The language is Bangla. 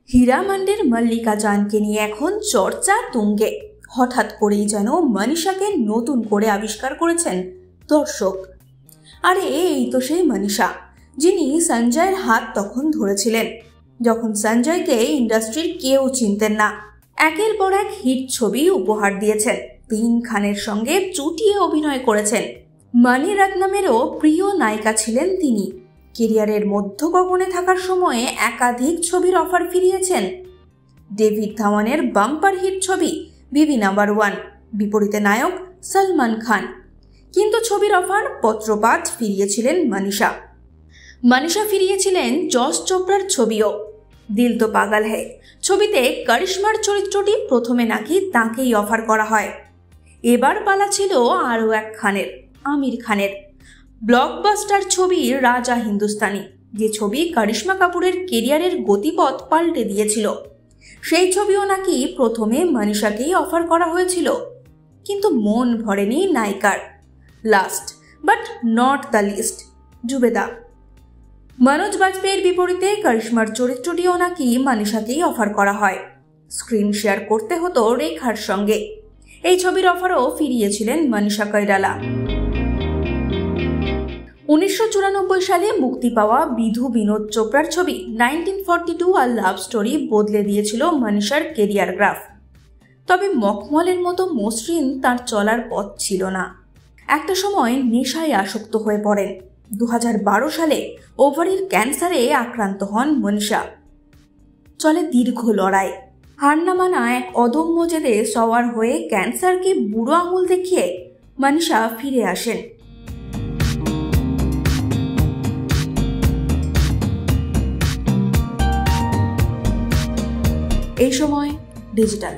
হীরা মান্ডির মল্লিকা জানকে নিয়ে এখন চর্চা তুঙ্গে। হঠাৎ করেই যেন মনীষাকে নতুন করে আবিষ্কার করেছেন দর্শক। আরে এই তো সেই মনীষা, যিনি সঞ্জয়ের হাত তখন ধরেছিলেন যখন সঞ্জয়কে ইন্ডাস্ট্রির কেউ চিনতেন না। একের পর এক হিট ছবি উপহার দিয়েছেন, 3 খানের সঙ্গে চুটিয়ে অভিনয় করেছেন। মণিরত্নমেরও প্রিয় নায়িকা ছিলেন তিনি। কেরিয়ারের মধ্য গগনে থাকার সময়ে একাধিক ছবির অফার ফিরিয়েছেন। ডেভিড ধাওয়ানের বাম্পার হিট ছবি বিবি নাম্বার 1, বিপরীতে নায়ক সলমান খান। কিন্তু ছবির অফার পত্রপাঠ ফিরিয়েছিলেন মনীষা। মনীষা ফিরিয়েছিলেন যশ চোপড়ার ছবিও। দিল তো পাগল হ্যায় ছবিতে করিশ্মার চরিত্রটি প্রথমে নাকি তাঁকেই অফার করা হয়। এবার পালা ছিল আরও এক খানের, আমির খানের। ব্লকবাস্টার ছবি রাজা হিন্দুস্তানি, যে ছবি করিশ্মা কাপুরের কেরিয়ারের গতিপথ পাল্টে দিয়েছিল। সেই ছবিও নাকি প্রথমে মনীষাকেই অফার করা হয়েছিল, কিন্তু মন ভরেনি নায়িকার। Last but not the least, Zubeidaa. Manoj বাজপেয়ীর বিপরীতে করিশ্মার চরিত্রটিও নাকি মনীষাকেই অফার করা হয়। স্ক্রিন শেয়ার করতে হতো রেখার সঙ্গে। এই ছবির অফারও ফিরিয়েছিলেন মনীষা কৈরালা। 1994 সালে মুক্তি পাওয়া বিধু বিনোদ চোপড়ার ছবি 1942 আর লাভ স্টোরি বদলে দিয়েছিল মনীষার কেরিয়ার গ্রাফ। তবে মখমলের মতো মসৃণ তার চলার পথ ছিল না। একটা সময় নেশায় আসক্ত হয়ে পড়েন। 2012 সালে ওভারির ক্যান্সারে আক্রান্ত হন মনীষা। চলে দীর্ঘ লড়াই। হার না মানা এক অদম্য জেদে সওয়ার হয়ে ক্যান্সারকে বুড়ো আঙুল দেখিয়ে মনীষা ফিরে আসেন। এই সময় ডিজিটাল।